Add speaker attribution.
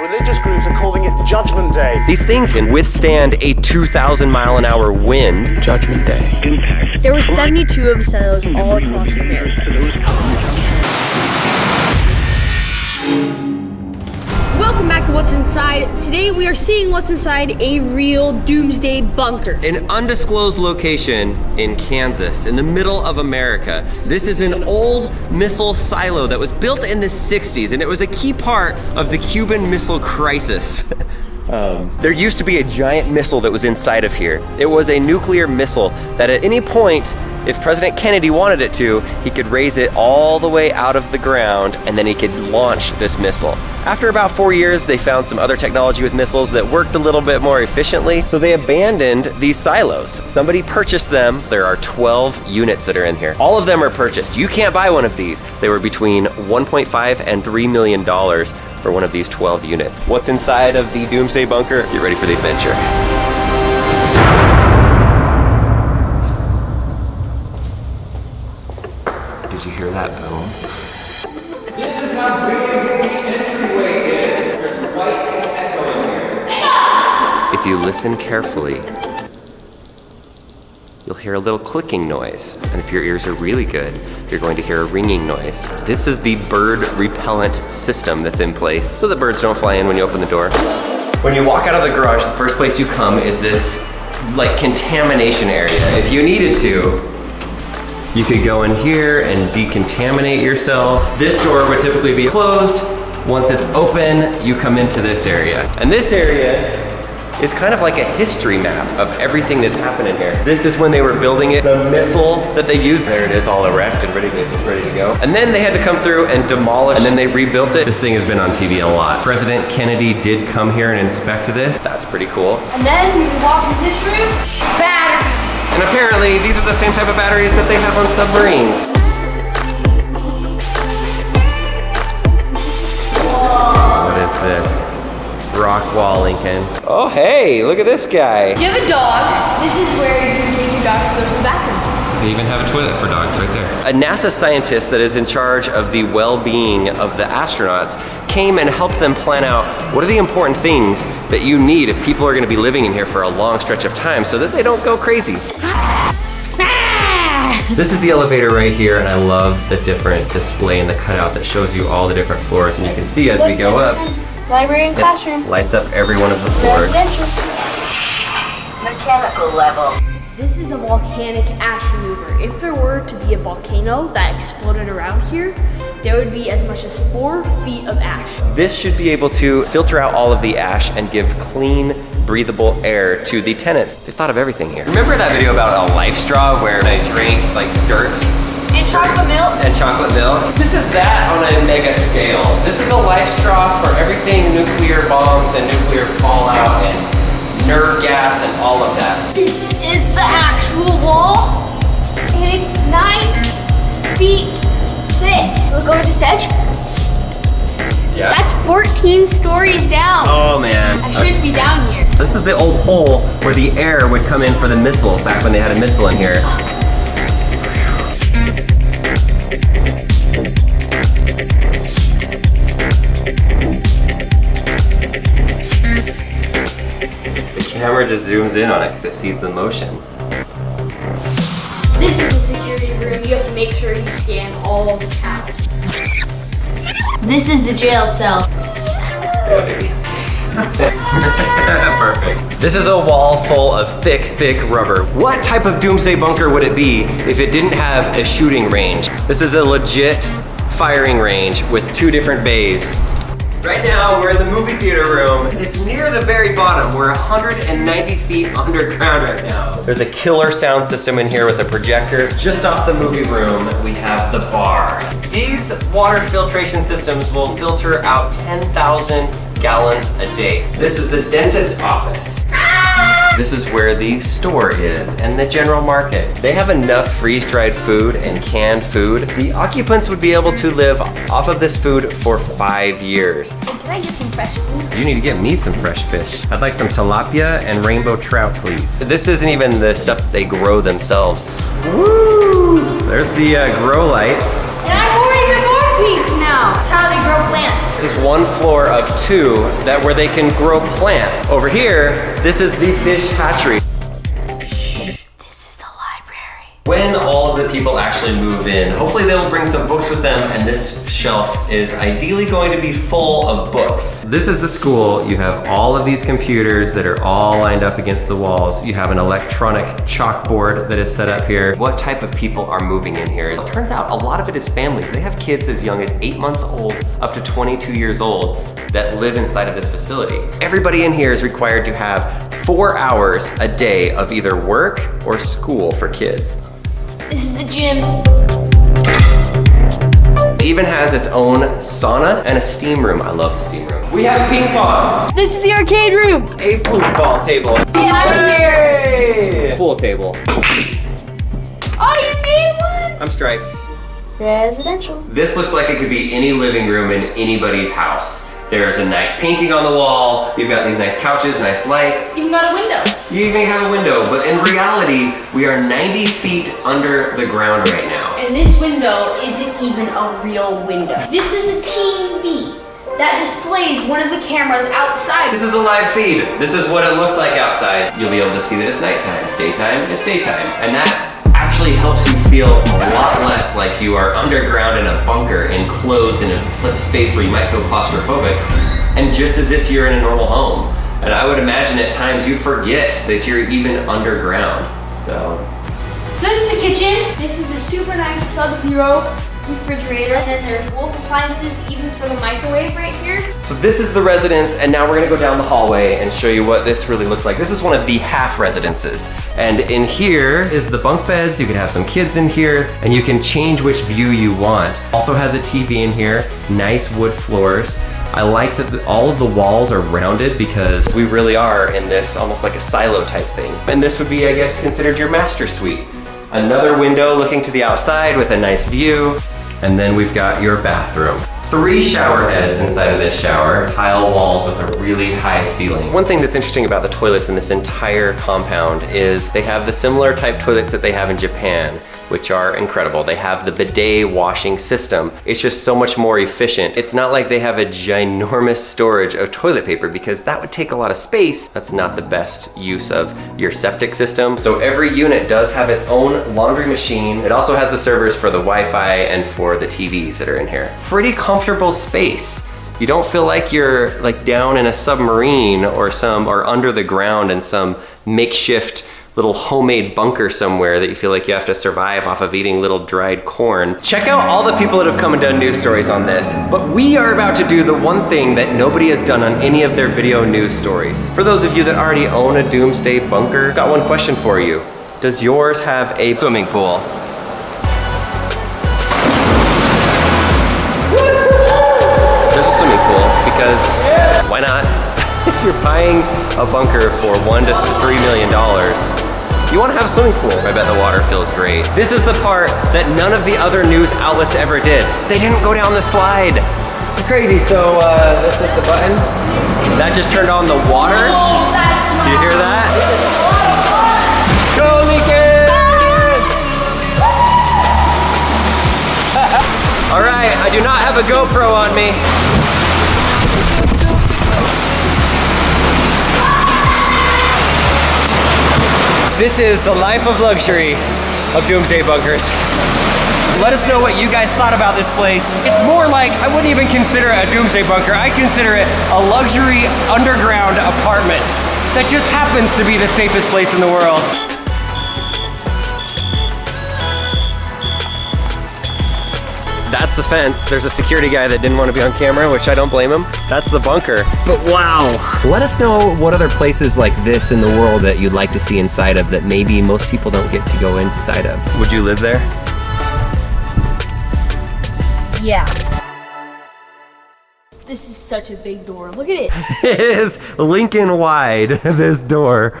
Speaker 1: Religious groups are calling it Judgment Day.
Speaker 2: These things can withstand a 2,000-mile-an-hour wind. Judgment Day.
Speaker 3: There were 72 of those all across America. Welcome back to What's Inside. Today we are seeing what's inside a real doomsday bunker.
Speaker 2: An undisclosed location in Kansas, in the middle of America. This is an old missile silo that was built in the 60s, and it was a key part of the Cuban Missile Crisis. There used to be a giant missile that was inside of here. It was a nuclear missile that at any point, if President Kennedy wanted it to, he could raise it all the way out of the ground and then he could launch this missile. After about 4 years, they found some other technology with missiles that worked a little bit more efficiently, so they abandoned these silos. Somebody purchased them. There are 12 units that are in here. All of them are purchased. You can't buy one of these. They were between $1.5 and $3 million for one of these 12 units. What's inside of the doomsday bunker? Get ready for the adventure. Did you hear that boom? This is how big the entryway is. There's quite an echo in here. Echo! If you listen carefully, you'll hear a little clicking noise. And if your ears are really good, you're going to hear a ringing noise. This is the bird repellent system that's in place, so the birds don't fly in when you open the door. When you walk out of the garage, the first place you come is this like contamination area. If you needed to, you could go in here and decontaminate yourself. This door would typically be closed. Once it's open, you come into this area. And this area is kind of like a history map of everything that's happened in here. This is when they were building it, the missile that they used. There it is, all erect and ready to go. And then they had to come through and demolish, and then they rebuilt it. This thing has been on TV a lot. President Kennedy did come here and inspect this. That's pretty cool.
Speaker 3: And then we walk in this room, batteries.
Speaker 2: And apparently, these are the same type of batteries that they have on submarines. Whoa. What is this? Rock wall, Lincoln. Oh, hey, look at this guy.
Speaker 3: Do you have a dog? This is where you can take your dog to go to the bathroom.
Speaker 2: They even have a toilet for dogs right there. A NASA scientist that is in charge of the well-being of the astronauts came and helped them plan out what are the important things that you need if people are going to be living in here for a long stretch of time so that they don't go crazy. This is the elevator right here, and I love the different display and the cutout that shows you all the different floors, and you can see as we go up,
Speaker 3: Library and classroom.
Speaker 2: Lights up every one of the floors.
Speaker 4: Mechanical level.
Speaker 3: This is a volcanic ash remover. If there were to be a volcano that exploded around here, there would be as much as 4 feet of ash.
Speaker 2: This should be able to filter out all of the ash and give clean, breathable air to the tenants. They thought of everything here. Remember that video about a life straw where they drank like dirt?
Speaker 3: And chocolate milk.
Speaker 2: And chocolate milk. This is that on a mega scale. This is a life straw for everything nuclear bombs and nuclear fallout and nerve gas and all of that.
Speaker 3: This is the actual wall, and it's 9 feet thick. Look over this edge.
Speaker 2: Yeah.
Speaker 3: That's 14 stories down.
Speaker 2: Oh man.
Speaker 3: I shouldn't be down here.
Speaker 2: This is the old hole where the air would come in for the missile back when they had a missile in here. The camera just zooms in on it because it sees the motion.
Speaker 3: This is the security room. You have to make sure you scan all the out. This is the jail cell.
Speaker 2: Perfect. This is a wall full of thick rubber. What type of doomsday bunker would it be if it didn't have a shooting range? This is a legit firing range with 2 different bays. Right now, we're in the movie theater room. It's near the very bottom. We're 190 feet underground right now. There's a killer sound system in here with a projector. Just off the movie room, we have the bar. These water filtration systems will filter out 10,000 gallons a day. This is the dentist office. This is where the store is and the general market. They have enough freeze-dried food and canned food. The occupants would be able to live off of this food for 5 years.
Speaker 3: Hey, can I get some fresh food?
Speaker 2: You need to get me some fresh fish. I'd like some tilapia and rainbow trout, please. This isn't even the stuff that they grow themselves. Woo! There's the grow lights.
Speaker 3: And I'm more even more pink now. That's how they grow plants.
Speaker 2: This is one floor of 2 that where they can grow plants. Over here, this is the fish hatchery. When all of the people actually move in, hopefully they'll bring some books with them, and this shelf is ideally going to be full of books. This is the school. You have all of these computers that are all lined up against the walls. You have an electronic chalkboard that is set up here. What type of people are moving in here? It turns out a lot of it is families. They have kids as young as 8 months old up to 22 years old that live inside of this facility. Everybody in here is required to have 4 hours a day of either work or school for kids.
Speaker 3: This is the gym.
Speaker 2: It even has its own sauna and a steam room. I love the steam room. We have ping pong.
Speaker 3: This is the arcade room.
Speaker 2: A foosball table.
Speaker 3: Get out of here.
Speaker 2: Pool table.
Speaker 3: Oh, you made one?
Speaker 2: I'm Stripes.
Speaker 3: Residential.
Speaker 2: This looks like it could be any living room in anybody's house. There's a nice painting on the wall. You've got these nice couches, nice lights.
Speaker 3: Even got a window.
Speaker 2: You even have a window, but in reality, we are 90 feet under the ground right now.
Speaker 3: And this window isn't even a real window. This is a TV that displays one of the cameras outside.
Speaker 2: This is a live feed. This is what it looks like outside. You'll be able to see that it's nighttime. Daytime, it's daytime. And that actually helps you feel a lot less like you are underground in a bunker, enclosed in a space where you might feel claustrophobic, and just as if you're in a normal home. And I would imagine at times you forget that you're even underground. So
Speaker 3: this is the kitchen. This is a super nice Sub-Zero refrigerator. And then there's Wolf appliances even for the microwave right here.
Speaker 2: So this is the residence, and now we're gonna go down the hallway and show you what this really looks like. This is one of the half residences. And in here is the bunk beds. You can have some kids in here, and you can change which view you want. Also has a TV in here, nice wood floors. I like that all of the walls are rounded because we really are in this almost like a silo type thing. And this would be, I guess, considered your master suite. Another window looking to the outside with a nice view. And then we've got your bathroom. 3 shower heads inside of this shower, tile walls with a really high ceiling. One thing that's interesting about the toilets in this entire compound is they have the similar type toilets that they have in Japan, which are incredible. They have the bidet washing system. It's just so much more efficient. It's not like they have a ginormous storage of toilet paper because that would take a lot of space. That's not the best use of your septic system. So every unit does have its own laundry machine. It also has the servers for the Wi-Fi and for the TVs that are in here. Pretty comfortable space. You don't feel like you're like down in a submarine or under the ground in some makeshift little homemade bunker somewhere that you feel like you have to survive off of eating little dried corn. Check out all the people that have come and done news stories on this, but we are about to do the one thing that nobody has done on any of their video news stories. For those of you that already own a doomsday bunker, got one question for you. Does yours have a swimming pool? There's a swimming pool because why not? If you're buying a bunker for $1 to $3 million, you want to have a swimming pool. I bet the water feels great. This is the part that none of the other news outlets ever did. They didn't go down the slide. It's crazy. So this is the button. That just turned on the water. Do you hear that? Go, Lincoln! All right, I do not have a GoPro on me. This is the life of luxury of doomsday bunkers. Let us know what you guys thought about this place. It's more like, I wouldn't even consider it a doomsday bunker. I consider it a luxury underground apartment that just happens to be the safest place in the world. That's the fence. There's a security guy that didn't want to be on camera, which I don't blame him. That's the bunker. But wow. Let us know what other places like this in the world that you'd like to see inside of that maybe most people don't get to go inside of. Would you live there?
Speaker 3: Yeah. This is such a big door. Look at it.
Speaker 2: It is Lincoln wide, this door.